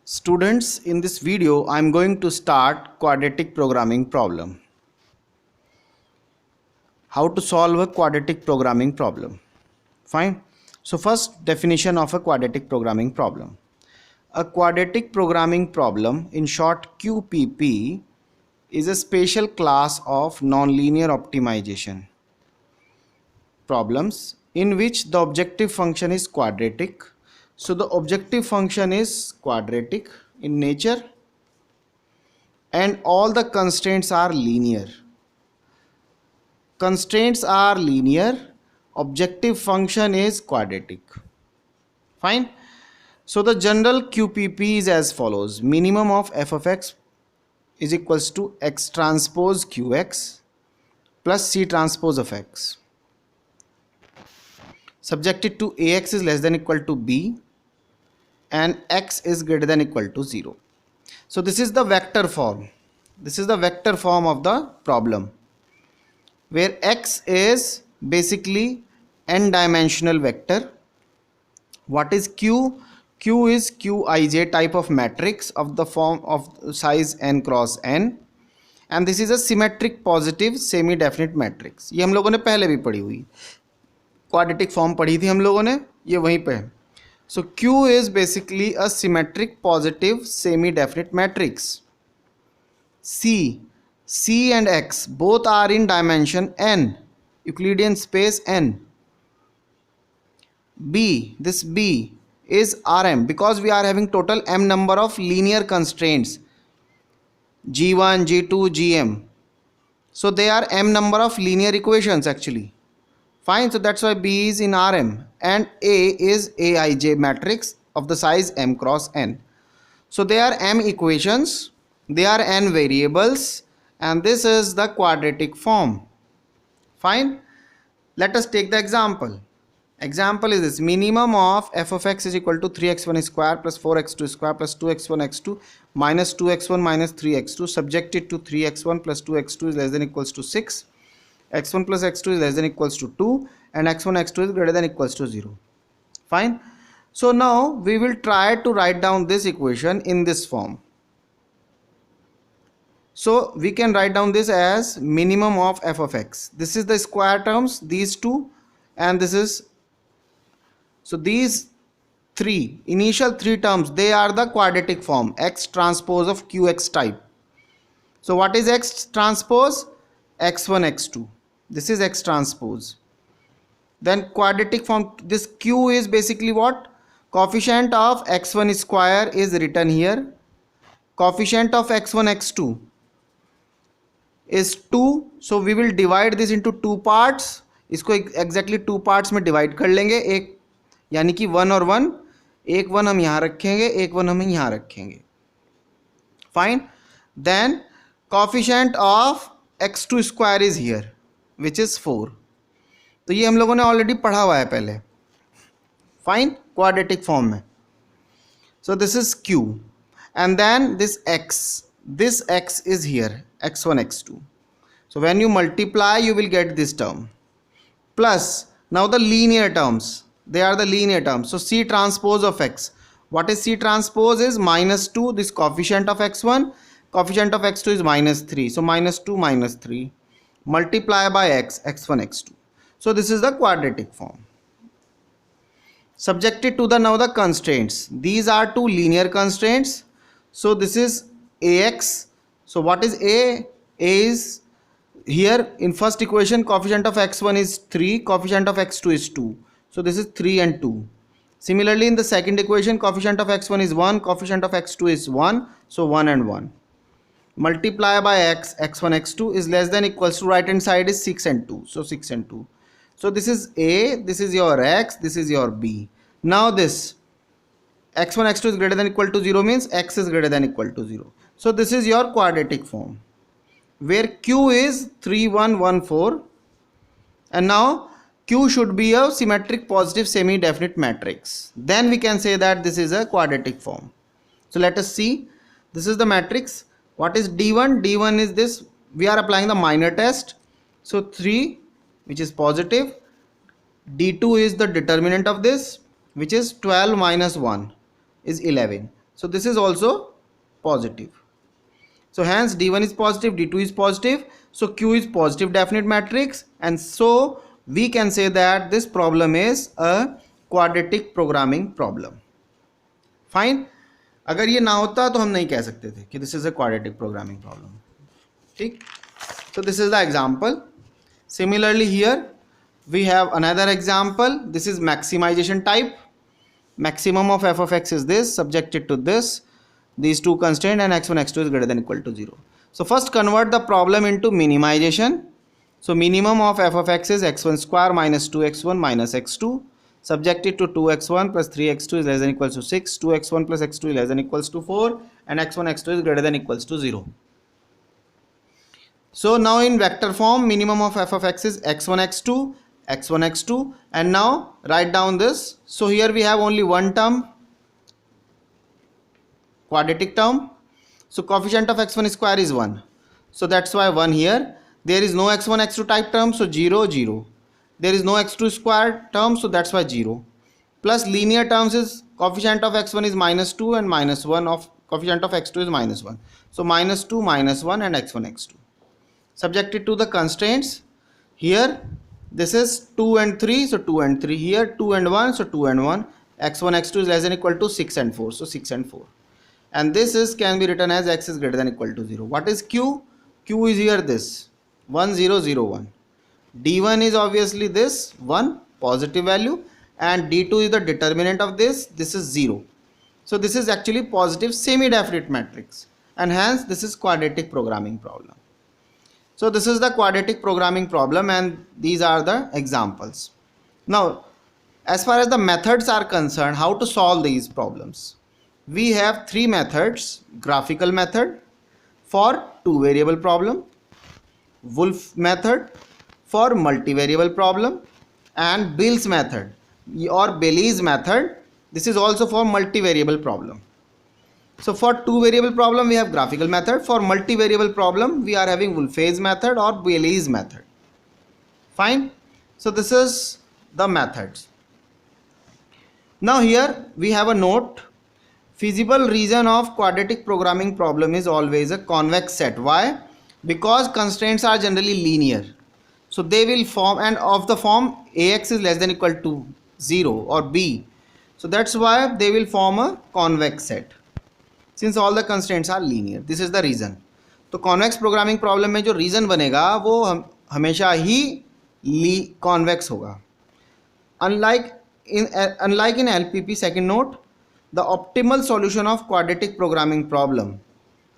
Students, in this video, I am going to start quadratic programming problem. How to solve a quadratic programming problem. Fine. So first, definition of a quadratic programming problem. A quadratic programming problem, in short QPP, is a special class of nonlinear optimization problems in which the objective function is quadratic. So the objective function is quadratic in nature and all the constraints are linear. Constraints are linear, objective function is quadratic. Fine. So the general QPP is as follows: minimum of f of x is equals to x transpose qx plus c transpose of x, subjected to ax is less than equal to b and x is greater than equal to 0. So this is the vector form. This is the vector form of the problem, where x is basically n dimensional vector. What is q? Q is qij type of matrix of the form of size n cross n, and this is a symmetric positive semi definite matrix. ये हम लोगों ने पहले भी पढ़ी हुई, quadratic form पढ़ी थी हम लोगों ने, ये वहीं पे है. So q is basically a symmetric positive semi definite matrix. C and x both are in dimension n, Euclidean space n. This B is Rm because we are having total m number of linear constraints, G1, G2, Gm. So they are m number of linear equations actually. Fine, so that's why B is in Rm, and A is Aij matrix of the size m cross n. So they are m equations, they are n variables, and this is the quadratic form. Fine. Let us take the example. Example is this: minimum of f of x is equal to 3x1 square plus 4x2 square plus 2x1 x2 minus 2x1 minus 3x2, subjected to 3x1 plus 2x2 is less than equals to 6, x1 plus x2 is less than equals to 2, and x1 x2 is greater than equals to 0. Fine. So now we will try to write down this equation in this form. So we can write down this as minimum of f of x. This is the square terms, these two, and this is, so these initial three terms, they are the quadratic form, x transpose of qx type. So what is x transpose? x1 x2. This is x transpose. Then quadratic form, this q is basically what? Coefficient of x1 square is written here. Coefficient of x1 x2 is 2. So we will divide this into two parts. इसको exactly two parts में divide कर लेंगे. एक यानी कि 1 और 1, एक 1 हम यहाँ रखेंगे, एक 1 हम यहाँ रखेंगे. Fine. Then coefficient of x2 square is here, which is 4. तो ये हम लोगों ने ऑलरेडी पढ़ा हुआ है पहले. फाइन, क्वाड्रेटिक फॉर्म में. So this is q, and then this x is here, x1 x2. So when you multiply, you will get this term, plus now the linear terms, they are the linear terms. So c transpose of x, what is c transpose? Is minus 2, this coefficient of x1, coefficient of x2 is minus 3, so minus 2 minus 3 multiply by x1 x2. So this is the quadratic form, subjected to the now the constraints. These are two linear constraints. So this is ax. So what is a? A is here in first equation, coefficient of x1 is 3, coefficient of x2 is 2. So this is 3 and 2. Similarly in the second equation, coefficient of x1 is 1, coefficient of x2 is 1. So 1 and 1. Multiply by x1 x2 is less than equals to, right hand side is 6 and 2. So 6 and 2. So this is a, this is your x, this is your b. Now this x1 x2 is greater than equal to 0 means x is greater than equal to 0. So this is your quadratic form, where q is 3 1 1 4, and now q should be a symmetric positive semi definite matrix. Then we can say that this is a quadratic form. So let us see. This is the matrix. What is d1? D1 is this, we are applying the minor test. So 3, which is positive. D2 is the determinant of this, which is 12 minus 1 is 11. So this is also positive. So hence D1 is positive, D2 is positive. So Q is positive definite matrix, and so we can say that this problem is a quadratic programming problem. Fine. अगर ये ना होता तो हम नहीं कह सकते थे कि this is a quadratic programming problem. ठीक. So this is the example. Similarly here we have another example. This is maximization type. Maximum of f of x is this, subjected to this, these two constraints, and x1 x2 is greater than equal to 0. So first convert the problem into minimization. So minimum of f of x is x1 square minus 2x1 minus x2, subjected to 2x1 plus 3x2 is less than equals to 6, 2x1 plus x2 is less than equals to 4, and x1 x2 is greater than equals to 0. So now in vector form, minimum of f of x is x1 x2, x1 x2, and now write down this. So here we have only one term, quadratic term. So coefficient of x1 square is 1, so that's why 1 here. There is no x1 x2 type term, so 0 0. There is no x2 square term, so that's why 0. Plus linear terms is coefficient of x1 is minus 2 and minus 1 of coefficient of x2 is minus 1. So minus 2 minus 1 and x1 x2. Subjected to the constraints, here this is 2 and 3, so 2 and 3, here 2 and 1, so 2 and 1, x1 x2 is less than equal to 6 and 4, so 6 and 4, and this is can be written as x is greater than equal to 0. What is q? Q is here this 1 0 0 1. D1 is obviously this 1 positive value, and D2 is the determinant of this is 0. So this is actually positive semi-definite matrix, and hence this is quadratic programming problem. So this is the quadratic programming problem, and these are the examples. Now as far as the methods are concerned, how to solve these problems, we have three methods: graphical method for two variable problem, Wolf method for multivariable problem, and Bill's method or Bailey's method. This is also for multivariable problem. So for two variable problem we have graphical method. For multivariable problem we are having Wolf's method or Bailey's method. Fine. So this is the methods. Now here we have a note. Feasible region of quadratic programming problem is always a convex set. Why? Because constraints are generally linear. So they will form, and of the form ax is less than equal to 0 or b. So that's why they will form a convex set, since all the constraints are linear. This is the reason. तो convex programming problem में जो reason बनेगा वो हमेशा ही convex होगा. Unlike in LPP, second note, the optimal solution of quadratic programming problem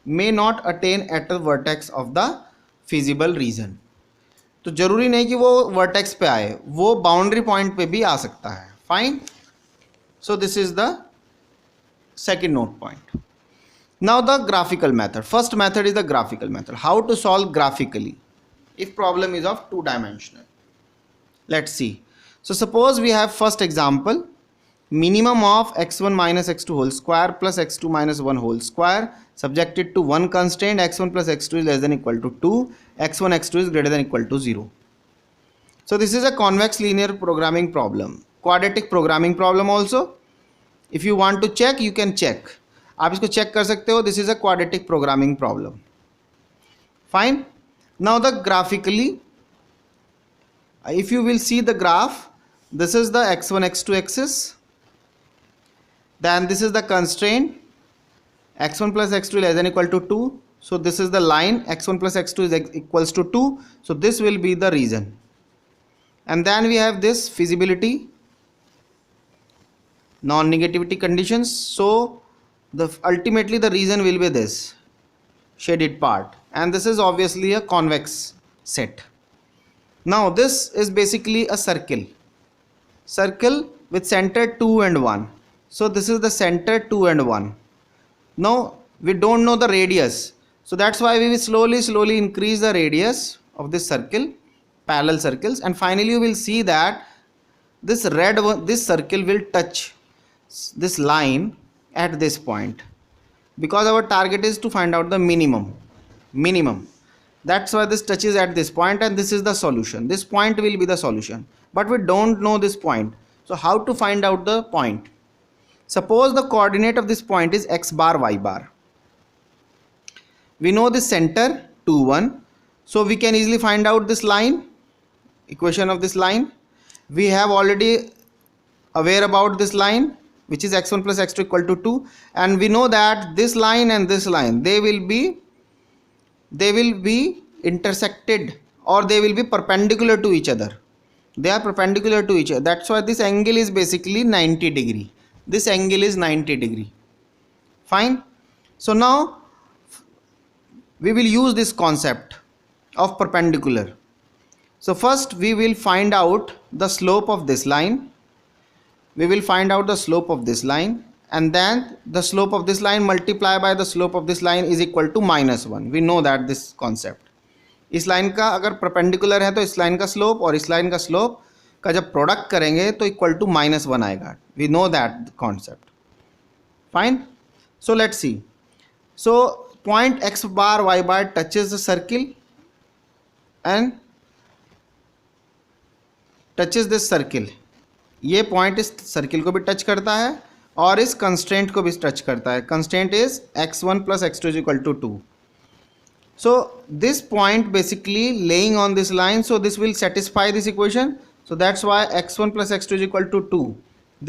may not attain at the vertex of the feasible region. तो जरूरी नहीं कि वो वर्टेक्स पे आए, वो बाउंड्री पॉइंट पे भी आ सकता है. Fine. So this is the second note point. Now the graphical method. First method is the graphical method. How to solve graphically if problem is of two dimensional. Let's see. So suppose we have first example, minimum of x1 minus x2 whole square plus x2 minus 1 whole square, subjected to one constraint x1 plus x2 is less than equal to 2, x1 x2 is greater than equal to 0. So this is a convex linear programming problem. Quadratic programming problem also. If you want to check, you can check. आप इसको check कर सकते हो. This is a quadratic programming problem. Fine. Now the graphically, if you will see the graph, this is the x1 x2 axis, then this is the constraint x1 plus x2 less than equal to 2. So this is the line x1 plus x2 is equals to 2. So this will be the region, and then we have this feasibility, non-negativity conditions. So ultimately the region will be this shaded part, and this is obviously a convex set. Now this is basically a circle with center 2 and 1. So this is the center 2 and 1. Now we don't know the radius, so that's why we will slowly increase the radius of this circle, parallel circles, and finally you will see that this red one, this circle will touch this line at this point, because our target is to find out the minimum. That's why this touches at this point, and this is the solution. This point will be the solution, but we don't know this point. So how to find out the point? Suppose the coordinate of this point is x bar, y bar. We know this center 2 1, so we can easily find out this line, equation of this line. We have already aware about this line, which is x1 plus x2 equal to 2, and we know that this line and this line, they will be intersected, or they will be perpendicular to each other. They are perpendicular to each other. That's why this angle is basically 90 degree. This angle is 90 degree. Fine. So now we will use this concept of perpendicular. So first we will find out the slope of this line. We will find out the slope of this line, and then the slope of this line multiply by the slope of this line is equal to -1. We know that this concept. इस line का अगर perpendicular है तो इस line का slope और इस line का स्लोप का जब प्रोडक्ट करेंगे तो इक्वल टू -1 आएगा. We know that concept. Fine. So let's see. So point x bar y bar touches the circle and touches this circle. ये पॉइंट इस सर्किल को भी टच करता है और इस कंस्ट्रेंट को भी टच करता है. Constraint is x1 plus x2 is equal to 2. So this point basically laying on this line, so this will satisfy this equation. So that's why x1 plus x2 is equal to 2.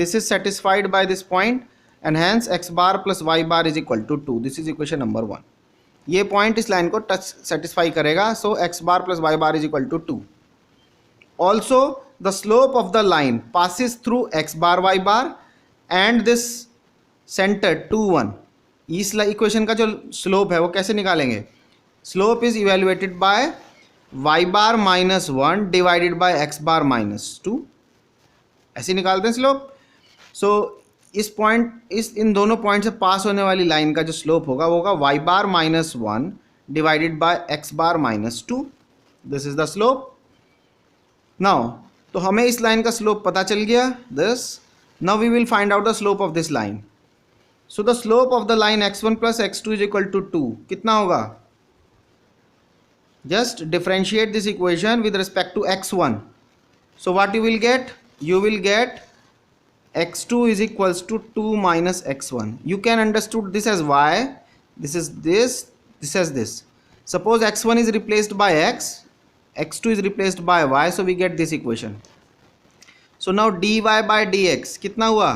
This is satisfied by this point, and hence x bar plus y bar is equal to 2. This is equation number 1. ये point इस line को touch satisfy करेगा, so x bar plus y bar is equal to 2. Also the slope of the line passes through x bar y bar and this center 2 1. इस equation का जो slope है वो कैसे निकालेंगे? Slope is evaluated by y bar -1 divided by x bar -2. ऐसे निकालते हैं स्लोप. सो इस पॉइंट इन दोनों पॉइंट से पास होने वाली लाइन का जो स्लोप होगा वो होगा y bar -1 divided by x bar -2. This is the slope. Now तो हमें इस लाइन का स्लोप पता चल गया. This. Now we will find out the slope of this line. So the slope of the line x1 plus x2 is equal to 2. कितना होगा? Just differentiate this equation with respect to x1. So what you will get? You will get x2 is equals to 2 minus x1. You can understood this as y. This is this. This as this. Suppose x1 is replaced by x. x2 is replaced by y. So we get this equation. So now dy by dx कितना हुआ?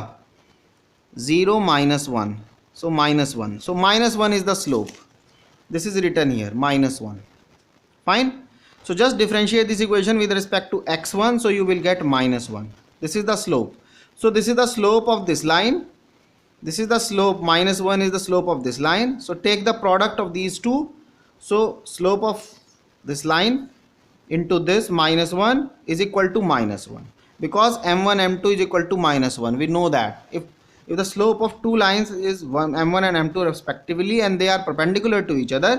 0 minus 1. So -1. So -1 is the slope. This is written here, -1. Fine. So just differentiate this equation with respect to x1, so you will get -1. This is the slope. So this is the slope of this line. This is the slope. -1 is the slope of this line. So take the product of these two. So slope of this line into this -1 is equal to -1, because m1 m2 is equal to -1. We know that if the slope of two lines is m1 and m2 respectively and they are perpendicular to each other,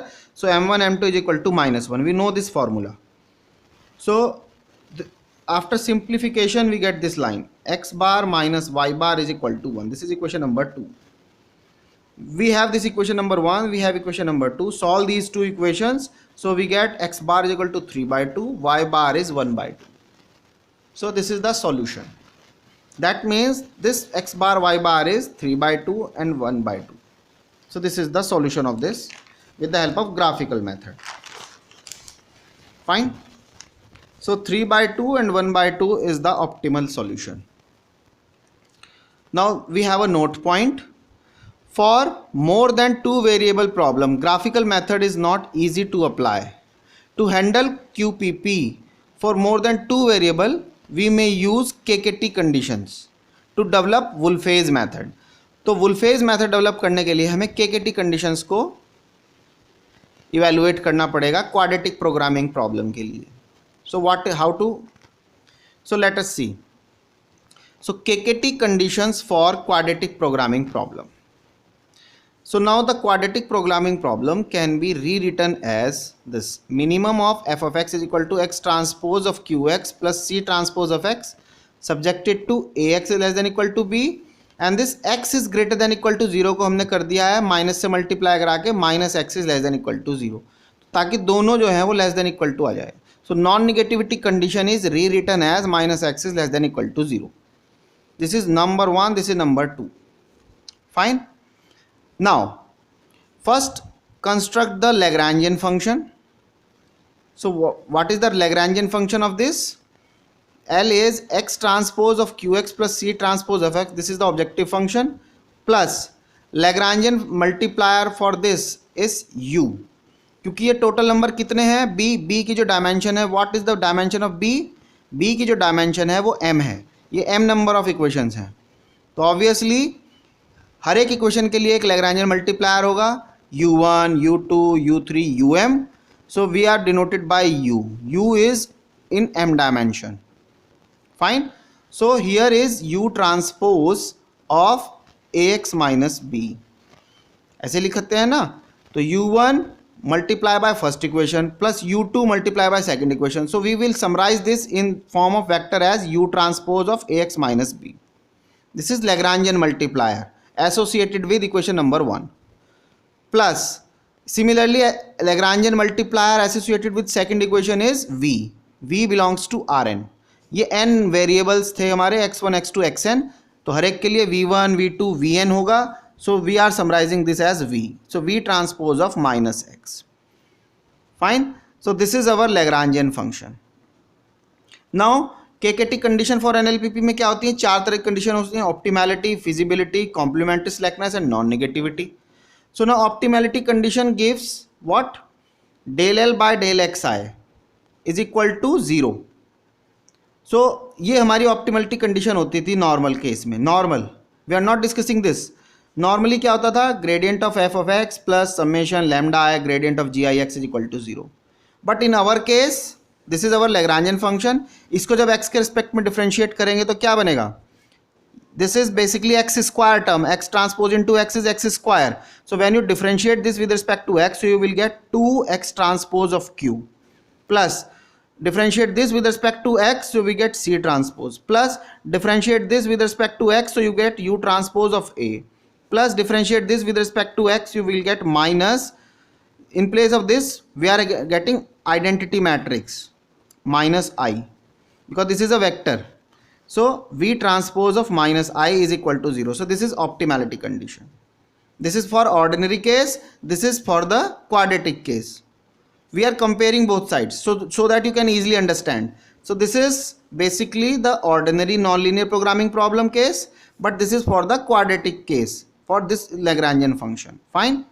so m1 m2 is equal to -1. We know this formula. So after simplification we get this line, x bar minus y bar is equal to 1. This is equation number 2. We have this equation number 1, we have equation number 2. Solve these two equations. So we get x bar is equal to 3 by 2, y bar is 1 by 2. So this is the solution. That means this x bar y bar is 3 by 2 and 1 by 2. So this is the solution of this with the help of graphical method. Fine. So 3 by 2 and 1 by 2 is the optimal solution. Now we have a note point. For more than 2 variable problem, graphical method is not easy to apply. To handle QPP for more than 2 variable, we may use KKT conditions to develop Wolf's method. तो Wolf's method develop करने के लिए हमें KKT conditions को evaluate करना पड़ेगा quadratic programming problem के लिए. So how to? So let us see. So KKT conditions for quadratic programming problem. So now the quadratic programming problem can be rewritten as this: minimum of f of x is equal to x transpose of qx plus c transpose of x subjected to ax is less than equal to b, and this x is greater than equal to 0 को हमने कर दिया है minus से multiply करा के minus x is less than equal to 0, ताकि दोनों जो है वो लेस देन इक्वल टू आ जाए. So non negativity condition is rewritten as minus x is less than equal to 0. This is number 1, this is number 2. Fine. Now first construct the Lagrangian function. So what is the Lagrangian function of this? L is x transpose of qx plus c transpose of x. This is the objective function, plus Lagrangian multiplier for this is u. क्योंकि ये total number कितने हैं, b की जो dimension है, what is the dimension of b की जो dimension है वो m है, ये m नंबर ऑफ इक्वेशंस हैं. तो ऑब्वियसली हर एक इक्वेशन के लिए एक Lagrangian मल्टीप्लायर होगा, u1 u2 u3 um. So we are denoted by u is in m dimension. Fine. So here is u transpose of ax minus b. ऐसे लिख सकते हैं ना. तो u1 multiply by first equation plus u2 multiply by second equation. So we will summarize this in form of vector as u transpose of ax minus b. This is Lagrangian multiplier associated with equation number 1. Plus similarly Lagrangian multiplier associated with second equation is v. v belongs to Rn. ये n variables थे हमारे x1 x2 xn, तो हर एक के लिए v1 v2 vn होगा. So we are summarizing this as v. So v transpose of minus x. Fine. So this is our Lagrangian function. Now KKT condition for NLPP में क्या होती है? चार तरह की कंडीशन होती हैं: optimality, feasibility, complementary slackness and non negativity. So now optimality condition gives what? Del L by del XI is equal to 0. सो ये हमारी ऑप्टिमैलिटी कंडीशन होती थी नॉर्मल केस में. Normal, we are not discussing this. Normally क्या होता था? Gradient of f of x plus summation lambda i gradient of g i x is equal to 0. But in our case this is our Lagrangian function. इसको जब x के respect में differentiate करेंगे तो क्या बनेगा? This is basically x square term. x transpose into x is x square. So when you differentiate this with respect to x, you will get 2x transpose of q plus differentiate this with respect to x, so we get c transpose, plus differentiate this with respect to x, so you get u transpose of a, plus differentiate this with respect to x, you will get minus. In place of this we are getting identity matrix minus I, because this is a vector. So v transpose of minus I is equal to 0. So this is optimality condition. This is for ordinary case, this is for the quadratic case. We are comparing both sides so that you can easily understand. So this is basically the ordinary nonlinear programming problem case, but this is for the quadratic case for this Lagrangian function. Fine.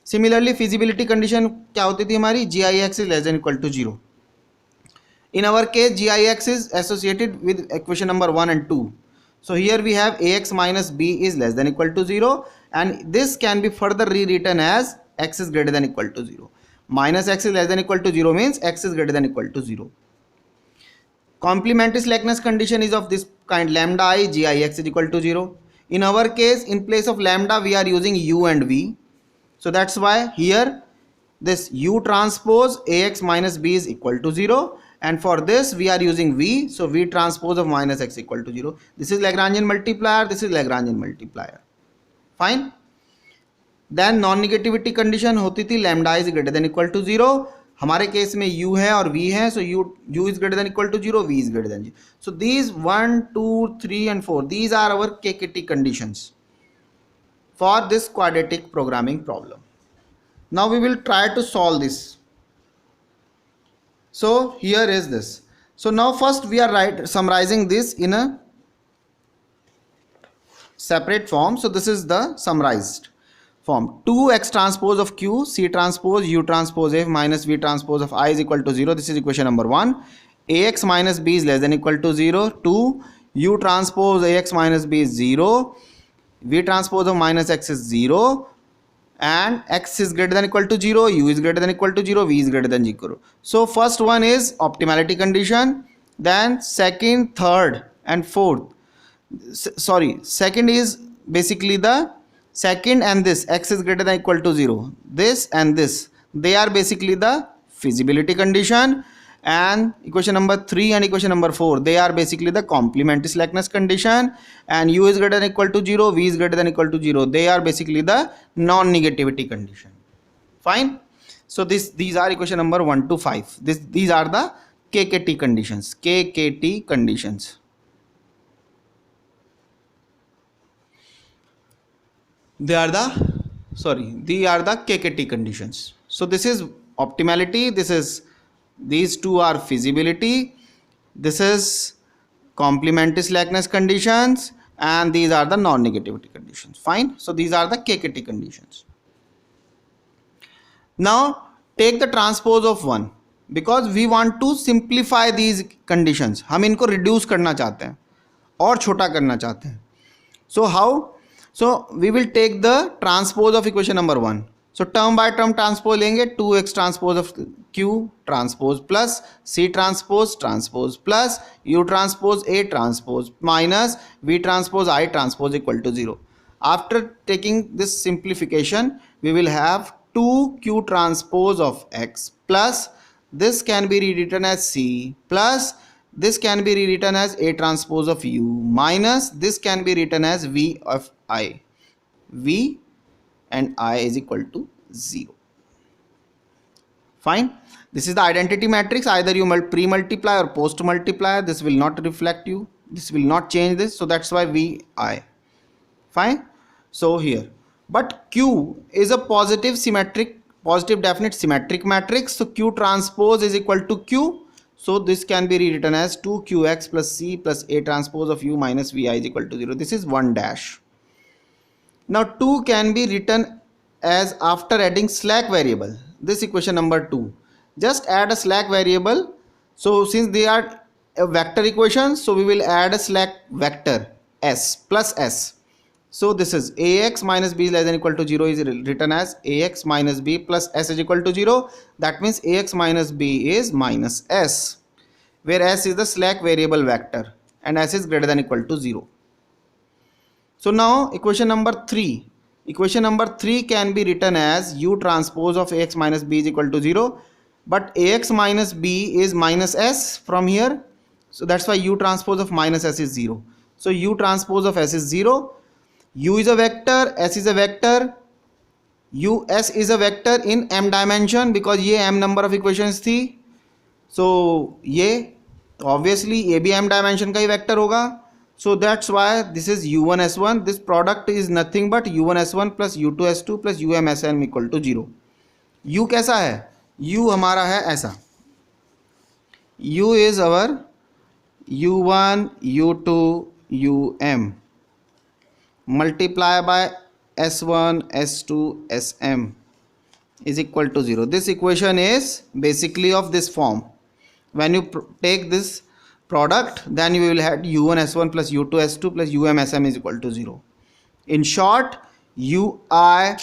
Similarly feasibility condition क्या होती थी हमारी? gix is less than equal to 0. In our case gix is associated with equation number 1 and 2. So here we have ax minus b is less than equal to 0, and this can be further rewritten as x is greater than equal to 0. Minus x is less than equal to 0 means x is greater than equal to 0. Complementary slackness condition is of this kind: lambda I gix is equal to 0. In our case, in place of lambda we are using u and v. So that's why here this u transpose ax minus b is equal to 0, and for this we are using v. So v transpose of minus x equal to 0. This is Lagrangian multiplier, this is Lagrangian multiplier. Fine. Then non negativity condition होती थी lambda is greater than equal to 0. हमारे case में u है और v है, so u is greater than equal to 0, v is greater than 0. So these 1 2 3 and 4 these are our KKT conditions for this quadratic programming problem. Now we will try to solve this. So here is this. So now first we are summarising this in a separate form. So this is the summarized form: 2x transpose of q c transpose u transpose f minus v transpose of I is equal to 0. This is equation number 1. ax minus b is less than equal to 0. 2 u transpose ax minus b is 0. v transpose of minus x is 0, and x is greater than equal to 0, u is greater than equal to 0, v is greater than 0. So first one is optimality condition, then second, third and fourth, second is basically the second and this x is greater than equal to 0, this and this, they are basically the feasibility condition, and equation number 3 and equation number 4, they are basically the complementary slackness condition, and u is greater than equal to 0, v is greater than equal to 0, they are basically the non-negativity condition. Fine. So these are equation number 1 to 5. These are the KKT conditions. they are the these are the KKT conditions. So this is optimality, this is, these two are feasibility, this is complementary slackness conditions, and these are the non-negativity conditions. Fine. So these are the KKT conditions. Now take the transpose of 1, because we want to simplify these conditions. हम इनको reduce करना चाहते हैं और छोटा करना चाहते हैं. So how? So we will take the transpose of equation number 1. So term by term transpose लेंगे. 2x transpose of q transpose plus c transpose transpose plus u transpose a transpose minus v transpose I transpose equal to 0. After taking this simplification, we will have 2q transpose of x plus this can be rewritten as c plus this can be rewritten as a transpose of u minus this can be written as v of I. V and I is equal to 0. Fine. This is the identity matrix. Either you pre-multiply or post-multiply. This will not reflect you. This will not change this. So that's why V I. Fine. So here. But Q is a positive definite symmetric matrix. So Q transpose is equal to Q. So this can be rewritten as 2qx plus c plus a transpose of u minus vi is equal to 0. This is 1 dash. Now 2 can be written as after adding slack variable. This equation number 2. Just add a slack variable. So since they are a vector equation, so we will add a slack vector s plus s. So this is ax minus b less than equal to 0 is written as ax minus b plus s is equal to 0. That means ax minus b is minus s, where s is the slack variable vector and s is greater than equal to 0. So now equation number 3. Equation number 3 can be written as u transpose of ax minus b is equal to 0. But ax minus b is minus s from here. So that's why u transpose of minus s is 0. So u transpose of s is 0. U is a vector, s is a vector. S is a vector in m dimension because ये m number of equations थी. So ये obviously ये भी m dimension का ही vector होगा. So that's why this is u1 s1. This product is nothing but u1 s1 plus u2 s2 plus um sm equal to 0. u कैसा है? u हमारा है ऐसा. u is our u1 u2 um multiply by s1 s2 sm is equal to 0. This equation is basically of this form. When you take this product, then you will have u1 s1 plus u2 s2 plus um sm is equal to 0. In short, ui,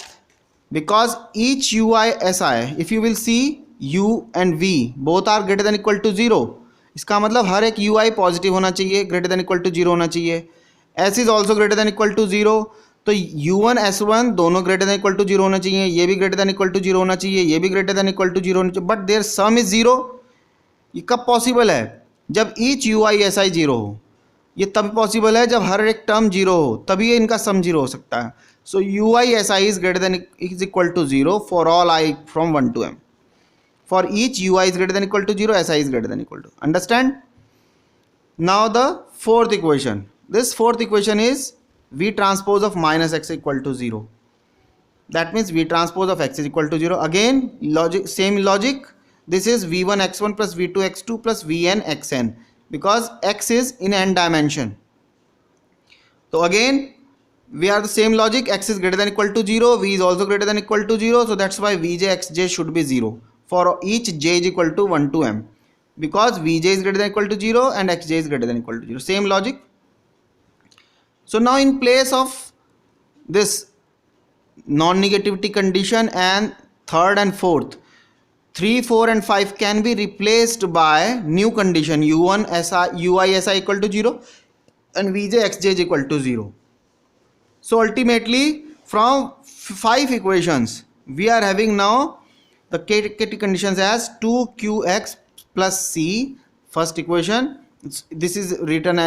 because each ui si, if you will see u and v both are greater than equal to 0, इसका मतलब हर एक ui positive होना चाहिए, greater than equal to 0 होना चाहिए. s is also greater than equal to 0. तो u1 s1 दोनों greater than equal to 0 होना चाहिए, ये भी ग्रेटर देन इक्वल टू 0 होना चाहिए, ये भी ग्रेटर देन इक्वल टू 0 होना चाहिए, बट देयर सम इज 0. ये कब पॉसिबल है? जब ईच ui si 0 हो. ये तब पॉसिबल है जब हर एक टर्म 0 हो, तभी ये इनका सम 0 हो सकता है. So ui si is greater than is equal to 0 for all i from 1 to m. For each ui is greater than equal to 0, si is greater than equal to. Understand? Now the fourth equation. This fourth equation is v transpose of minus x equal to 0. That means v transpose of x is equal to 0. Again, same logic. This is v1 x1 plus v2 x2 plus vn xn, because x is in n dimension. So again, we are the same logic. X is greater than equal to 0. V is also greater than equal to 0. So that's why vj xj should be 0. For each j is equal to 1 to m, because vj is greater than equal to 0 and xj is greater than equal to 0. Same logic. So now in place of this non-negativity condition and third and fourth, 3, 4 and 5 can be replaced by new condition u1 ui si equal to 0 and vj xj is equal to 0. So ultimately from 5 equations we are having now the KT conditions as 2qx plus c, first equation. This is rewritten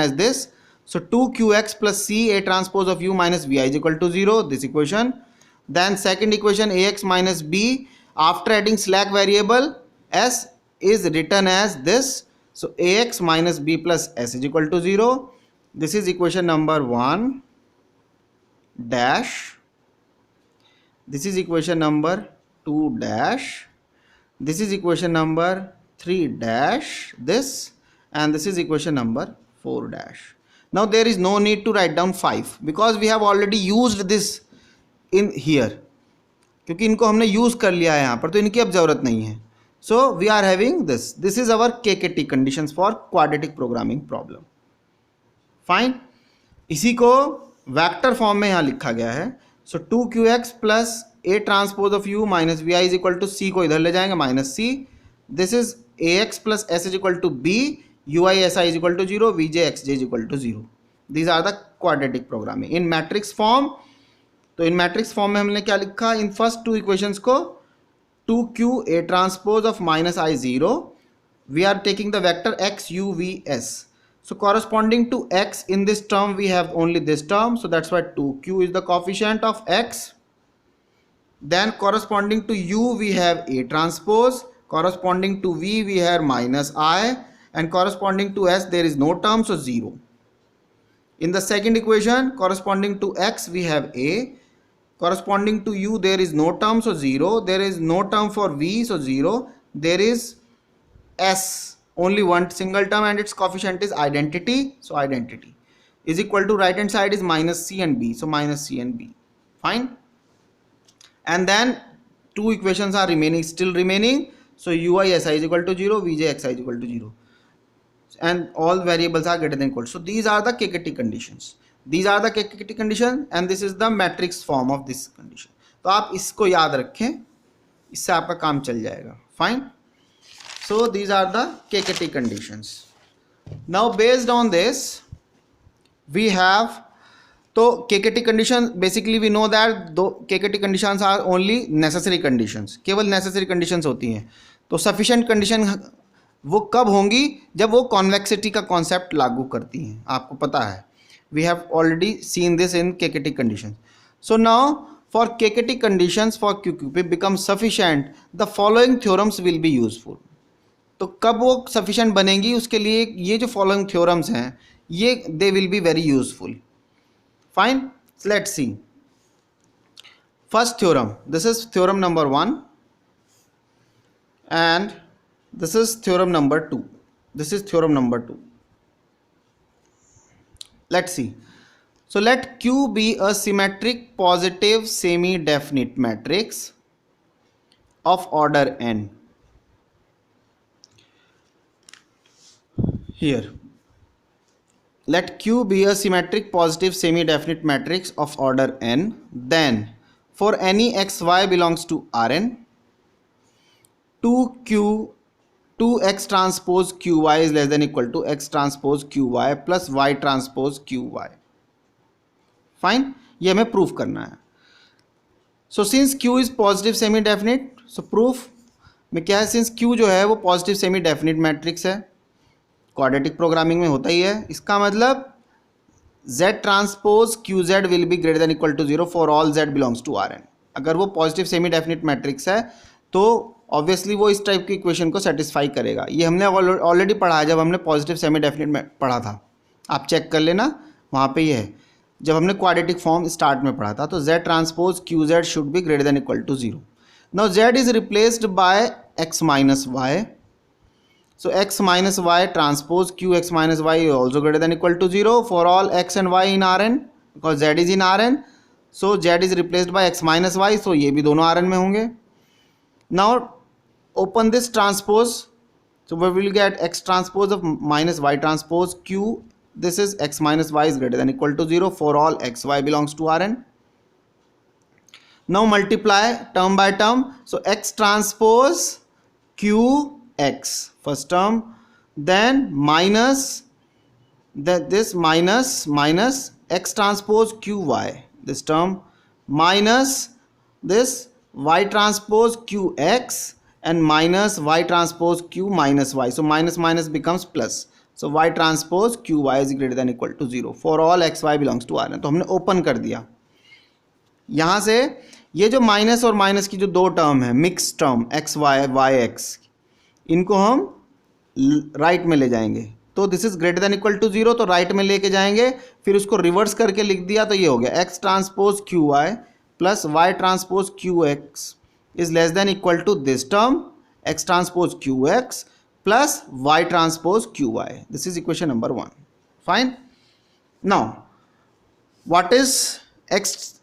as this. So 2qx plus c a transpose of u minus vi is equal to 0, this equation. Then second equation ax minus b, after adding slack variable s is written as this. So ax minus b plus s is equal to 0. This is equation number 1. dash, this is equation number 2 dash, this is equation number 3 dash, this, and this is equation number 4 dash. Now there is no need to write down 5 because we have already used this in here, क्योंकि इनको हमने use कर लिया है यहाँ पर, तो इनकी अब जरूरत नहीं है. So we are having this is our KKT conditions for quadratic programming problem. Fine. इसी को वेक्टर फॉर्म में यहाँ लिखा गया है. So 2QX plus A transpose of U minus VI is equal to C को इधर ले जाएंगे minus C. This is AX plus S is equal to B, UI SI is equal to 0, VJ XJ is equal to 0. These are the quadratic programming in matrix form. तो इन matrix form में हमने क्या लिखा in first two equations को 2Q A transpose of minus I 0. We are taking the vector X U V S. So corresponding to X in this term we have only this term, so that's why 2Q is the coefficient of X. Then corresponding to U we have A transpose, corresponding to V we have minus I, and corresponding to S there is no term, so 0. In the second equation corresponding to X we have A, corresponding to U there is no term, so 0. There is no term for V, so 0. There is S, only one single term, and its coefficient is identity, so identity is equal to right hand side is minus C and B, so minus C and B. Fine. And then two equations are still remaining, so UI SI is equal to 0, VJ XI is equal to 0, and all variables are greater than equal. So these are the KKT conditions. These are the KKT condition, and this is the matrix form of this condition. तो आप इसको याद रखें, इससे आपका काम चल जाएगा. Fine. So these are the KKT conditions. Now based on this we have, so KKT condition basically we know that KKT conditions are only necessary conditions, केवल necessary conditions होती हैं. तो sufficient condition वो कब होंगी जब वो convexity का concept लागू करती हैं, आपको पता है. We have already seen this in KKT conditions. So now for KKT conditions for QQP become sufficient, the following theorems will be useful. तो कब वो सफिशिएंट बनेंगी उसके लिए ये जो फॉलोइंग थ्योरम्स हैं ये दे will be very useful. Fine. Let's see. First theorem, this is theorem number 1 and this is theorem number 2. This is theorem number 2. Let's see. So late Q be a symmetric positive semi definite matrix of order n. Here let Q be a symmetric positive semi-definite matrix of order n, then for any xy belongs to Rn, 2x transpose qy is less than equal to x transpose qy plus y transpose qy. Fine. ये हमें proof करना है. So since Q is positive semi-definite, so proof में क्या है, since Q जो है वो positive semi-definite matrix है, क्वाड्रेटिक प्रोग्रामिंग में होता ही है, इसका मतलब Z ट्रांसपोज QZ will be greater than equal to 0 for all Z belongs to Rn. अगर वो पॉजिटिव सेमी डेफिनिट मैट्रिक्स है तो ऑब्वियसली वो इस टाइप की इक्वेशन को सेटिस्फाई करेगा. ये हमने ऑलरेडी पढ़ा है जब हमने पॉजिटिव सेमी डेफिनिट में पढ़ा था, आप चेक कर लेना वहाँ पे ही है, जब हमने क्वाड्रेटिक फॉर्म स्टार्ट में पढ़ा था. तो Z ट्रांसपोज QZ should be greater than equal to 0. Now Z is replaced by x minus y. So x minus y transpose qx minus y is also greater than equal to 0 for all x and y in Rn, because z is in Rn. So z is replaced by x minus y, so ये भी दोनों Rn में होंगे. Now open this transpose, so we will get x transpose of minus y transpose q. This is x minus y is greater than equal to 0 for all x y belongs to Rn. Now multiply term by term. So x transpose qx, first term, then minus this minus x transpose qy, this term, minus this y transpose qx, and minus y transpose q minus y. So minus minus becomes plus. So y transpose qy is greater than equal to 0 for all x y belongs to Rn. तो हमने open कर दिया. यहाँ से ये जो minus और minus की जो दो टर्म है, mix term x y y x, इनको हम राइट में ले जाएंगे. तो this is greater than equal to 0, तो राइट में लेके जाएंगे, फिर उसको रिवर्स करके लिख दिया तो ये हो गया x transpose Q y plus y transpose q x is less than equal to this term x transpose q x plus y transpose Q y. This is equation number 1. Fine. Now what is x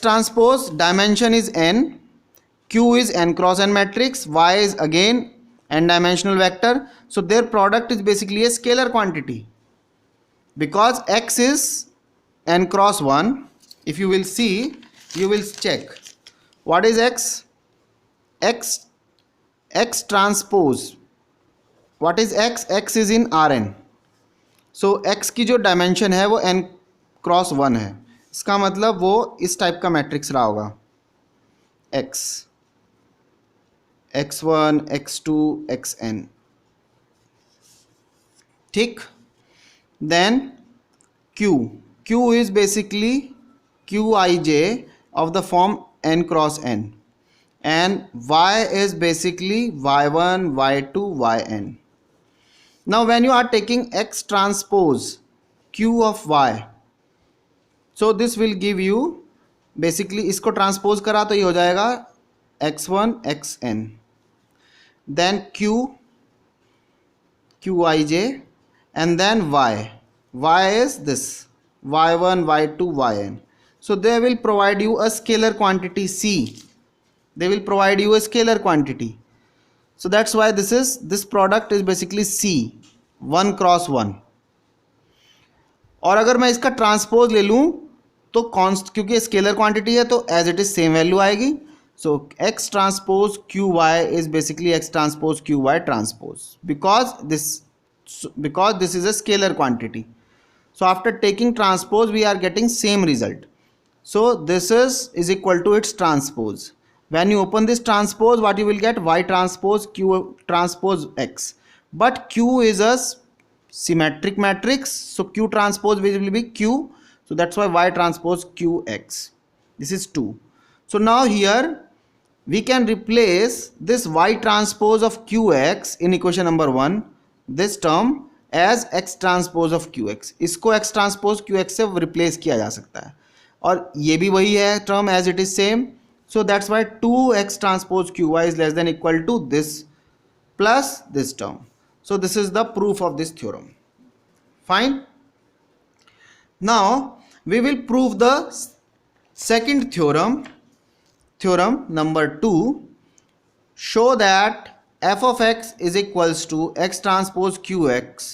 transpose? Dimension is n, q is n cross n matrix, y is again n dimensional vector, so their product is basically a scalar quantity because x is n cross 1. If you will see, you will check what is x transpose. what is x is in Rn, so x की जो dimension है वो n cross 1 है. इसका मतलब वो इस type का मैट्रिक्स रहा होगा x1 x2 xn. ठीक. Then q is basically qij of the form n cross n and y is basically y1 y2 yn. Now when you are taking x transpose q of y, so this will give you basically, इसको transpose करा तो ये हो जाएगा x1 xn, then qij and then y is this y1 y2 yn. So they will provide you a scalar quantity c. They will provide you a scalar quantity. So that's why this product is basically c 1 cross 1. और अगर मैं इसका transpose ले लूँ तो const, क्योंकि scalar quantity है तो as it is same value आएगी. So X transpose Q Y is basically X transpose Q Y transpose because this is a scalar quantity. So after taking transpose we are getting same result. So this is equal to its transpose. when you open this transpose, what you will get? Y transpose q transpose x, but q is a symmetric matrix, so q transpose will be q, so that's why Y transpose qx. This is 2. So now here we can replace this Y transpose of qx in equation number 1, this term, as x transpose of qx. इसको x transpose qx से replace किया जा सकता है और ये भी वही है term as it is same. So that's why 2x transpose qy is less than equal to this plus this term. So this is the proof of this theorem. Fine. Now we will prove the second theorem, theorem number 2. Show that f of x is equals to x transpose qx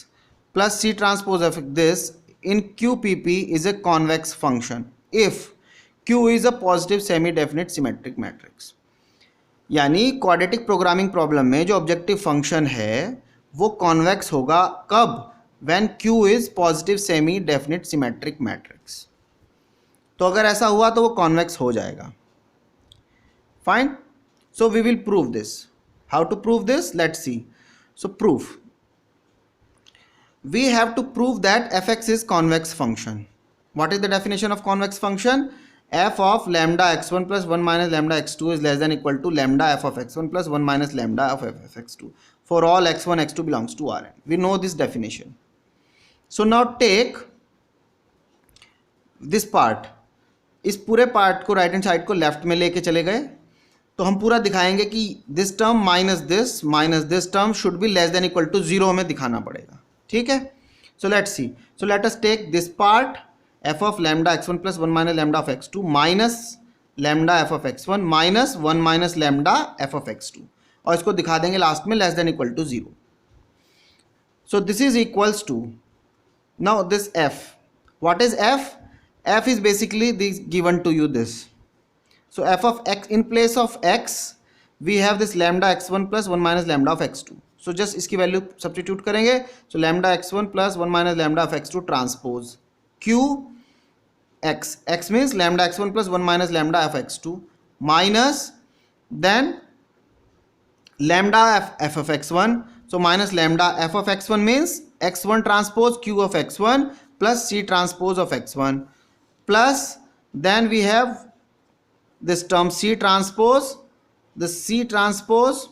plus c transpose of this in qpp is a convex function if q is a positive semi definite symmetric matrix. यानी quadratic programming problem में जो objective function है वो convex होगा कब? When q is positive semi definite symmetric matrix. तो अगर ऐसा हुआ तो वो कॉन्वेक्स हो जाएगा. Fine. So we will prove this. How to prove this? Let's see. So proof, we have to prove that fx is convex function. What is the definition of convex function? f of lambda x1 plus 1 minus lambda x2 is less than equal to lambda f of x1 plus 1 minus lambda of f of x2 for all x1 x2 belongs to Rn. We know this definition. So now take this part. इस पूरे part को right hand side को left में लेके चले गए तो हम पूरा दिखाएंगे कि this term minus this term should be less than equal to 0 हमें दिखाना पड़ेगा. ठीक है. So let's see. So let us take this part f of lambda x1 plus 1 minus lambda of x2 minus lambda f of x1 minus 1 minus lambda f of x2 और इसको दिखा देंगे last में less than equal to 0. So this is equals to, now this f, what is f? f is basically this given to you this. So f of x, in place of x we have this lambda x1 plus 1 minus lambda of x2. So just इसकी value substitute करेंगे. So lambda x1 plus 1 minus lambda of x2 transpose q x means lambda x1 plus 1 minus lambda f x2 minus then lambda f of x1. So minus lambda f of x1 means x1 transpose q of x1 plus c transpose of x1 plus then we have this term c transpose, the c transpose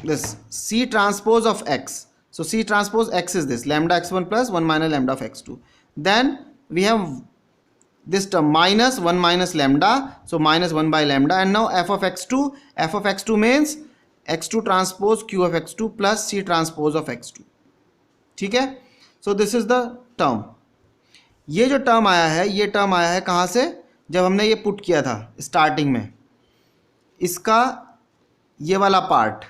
this C transpose of x. So C transpose x is this lambda x1 plus 1 minus lambda of x2. Then we have this term minus 1 minus lambda, so minus 1 by lambda, and now f of x2 means x2 transpose q of x2 plus C transpose of x2. ठीक है. So this is the term. ये जो term आया है, ये term आया है कहाँ से, जब हमने ये पुट किया था स्टार्टिंग में. इसका ये वाला पार्ट,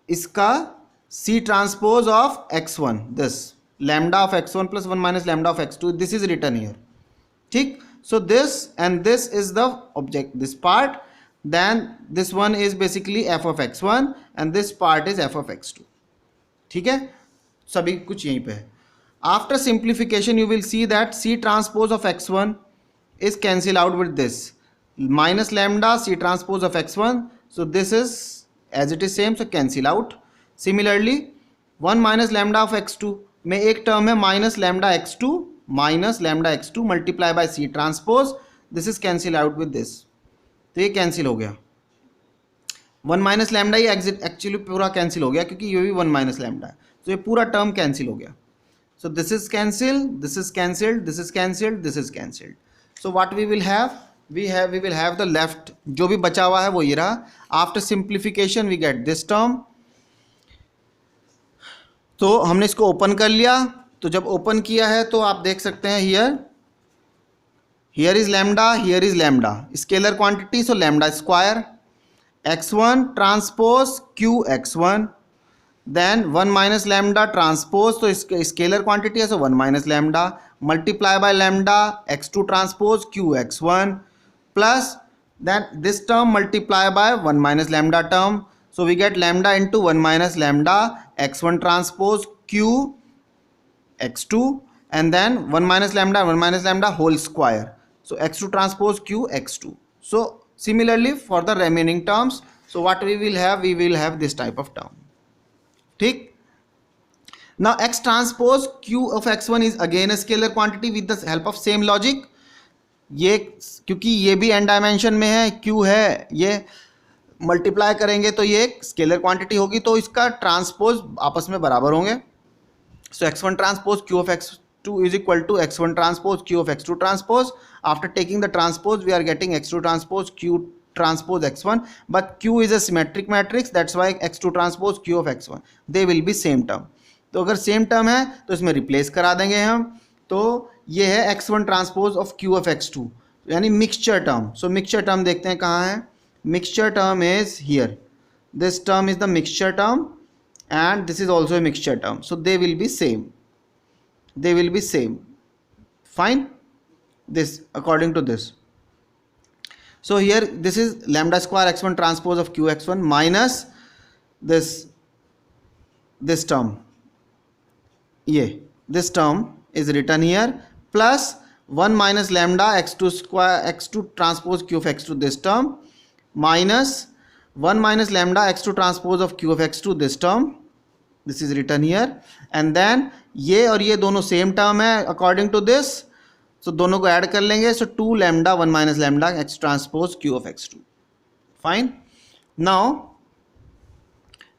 इसका C transpose of x1, this lambda of x1 plus 1 minus lambda of x2, this is written here. ठीक. So this and this is the object, this part, then this one is basically f of x1 and this part is f of x2. ठीक है, सभी कुछ यहीं पे है. After simplification you will see that C transpose of x1 is cancel out with this minus lambda C transpose of x1, so this is as it is same, so cancel out. Similarly 1 minus lambda of x2 में एक term है minus lambda x2 multiply by C transpose, this is cancel out with this, तो ये cancel हो गया. 1 minus lambda ही actually पूरा cancel हो गया क्योंकि ये भी 1 माइनस लैम्डा है, तो ये पूरा टर्म कैंसिल हो गया. So this is cancelled, this is cancelled, this is cancelled, this is cancelled. So what we will have, we will have the left, जो भी बचा हुआ है वो ये रहा. After simplification we get this term. तो हमने इसको ओपन कर लिया, तो जब ओपन किया है तो आप देख सकते हैं here is lambda, here is lambda, scalar quantity, so lambda square x1 transpose q x1, then 1 minus lambda transpose, तो स्केलर क्वांटिटी है, so 1 minus lambda multiply by lambda x2 transpose q x1 plus then this term multiply by 1 minus lambda term, so we get lambda into 1 minus lambda x1 transpose q x2 and then 1 minus lambda whole square, so x2 transpose q x2. So similarly for the remaining terms, so what we will have this type of term. ठीक. Now x transpose q of x1 is again a scalar quantity with the help of same logic. ये क्योंकि ये भी n dimension में है, q है, ये multiply करेंगे तो ये एक स्केलर क्वांटिटी होगी, तो इसका ट्रांसपोज आपस में बराबर होंगे. So x1 transpose q of x2 is equal to x1 transpose q of x2 transpose. After taking the transpose we are getting x2 transpose q transpose x1, but q is a symmetric matrix, that's why x2 transpose q of x1, they will be same term. तो अगर same term है तो इसमें replace करा देंगे हम, तो ये है x1 transpose of q of x2, यानी मिक्सचर टर्म. सो मिक्सचर टर्म देखते हैं कहाँ है. Mixture term is here, this term is the mixture term and this is also a mixture term, so they will be same, fine, this according to this. So here this is lambda square x1 transpose of q x1 minus this term, this term is written here, plus 1 minus lambda x2 transpose q of x2, this term, minus 1 minus lambda x2 transpose of q of x2, this term, this is written here, and then ये और ये दोनों same term है according to this, सो दोनों को add कर लेंगे, सो 2 lambda 1 minus lambda x transpose q of x2. Fine. Now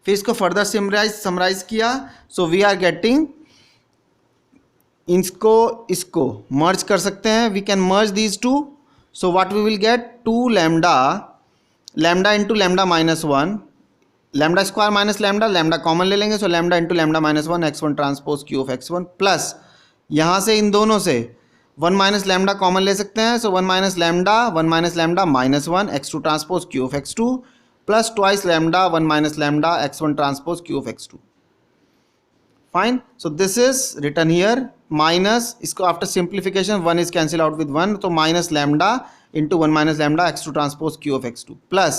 फिर इसको फर्दर समराइज किया, सो वी आर गेटिंग, इसको मर्ज कर सकते हैं, we can merge these two, so what we will get 2 lambda into lambda minus 1, lambda square minus lambda common ले लेंगे, so lambda into lambda minus 1 x1 transpose q of x1, plus यहाँ से इन दोनों से 1 माइनस लैम्डा कॉमन ले सकते हैं, so 1 minus lambda minus 1 x2 transpose q of x2 plus twice lambda 1 minus lambda x1 transpose q of x2. Fine. So this is written here, minus इसको after simplification 1 is cancel out with 1, तो minus lambda into 1 minus lambda x2 transpose q of x2 plus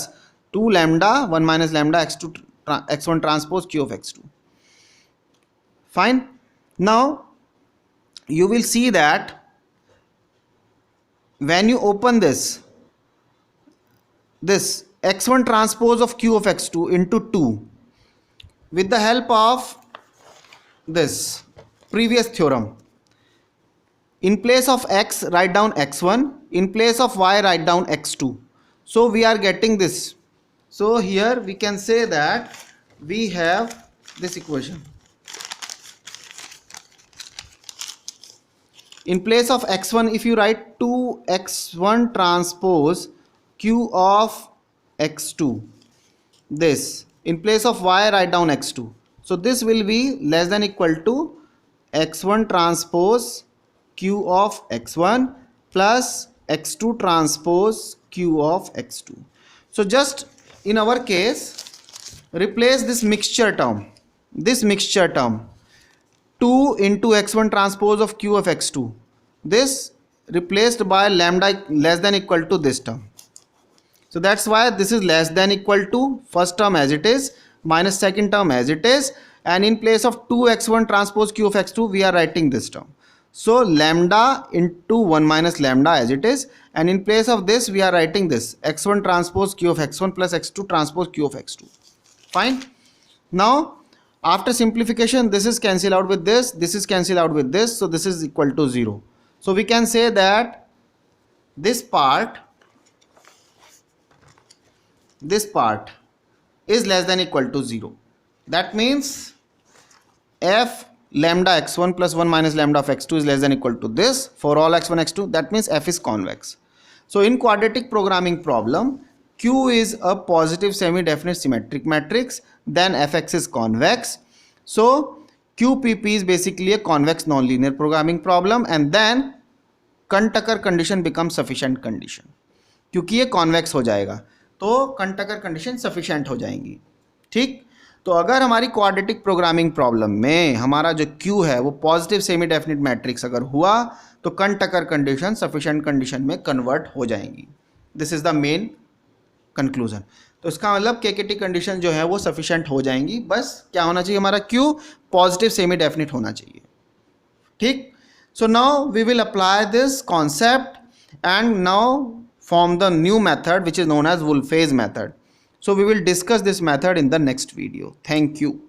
2 lambda 1 minus lambda x1 transpose q of x2. Fine. Now you will see that when you open this x1 transpose of q of x2 into 2 with the help of this previous theorem, in place of x write down x1, in place of y write down x2, so we are getting this, So here we can say that we have this equation. In place of x1, if you write 2x1 transpose q of x2, this in place of y write down x2. So this will be less than equal to x1 transpose q of x1 plus x2 transpose q of x2. So just in our case, replace this mixture term, 2 into x1 transpose of q of x2, this replaced by lambda less than equal to this term. So that's why this is less than equal to first term as it is minus second term as it is, and in place of 2x1 transpose q of x2 we are writing this term. So lambda into 1 minus lambda as it is, and in place of this we are writing this x1 transpose q of x1 plus x2 transpose q of x2. Fine. Now after simplification, this is cancelled out with this is cancelled out with this, so this is equal to 0. So we can say that this part is less than equal to 0. That means f lambda x1 plus 1 minus lambda of x2 is less than equal to this for all x1 x2. That means f is convex. So in quadratic programming problem, q is a positive semi-definite symmetric matrix, then fx is convex. So QPP is basically a convex nonlinear programming problem, and then Kuhn-Tucker condition becomes sufficient condition. क्योंकि ये convex हो जाएगा तो Kuhn-Tucker condition sufficient हो जाएंगी. ठीक, तो अगर हमारी क्वाड्रेटिक प्रोग्रामिंग प्रॉब्लम में हमारा जो Q है वो पॉजिटिव सेमी डेफिनिट मैट्रिक्स अगर हुआ तो Kuhn-Tucker कंडीशन सफिशिएंट कंडीशन में कन्वर्ट हो जाएंगी. This is the main conclusion. तो इसका मतलब KKT कंडीशन जो है वो सफिशिएंट हो जाएंगी. बस क्या होना चाहिए, हमारा Q पॉजिटिव सेमी डेफिनिट होना चाहिए. ठीक. So now we will apply this concept and now form the new method which is known as Wolf's method. So we will discuss this method in the next video. Thank you.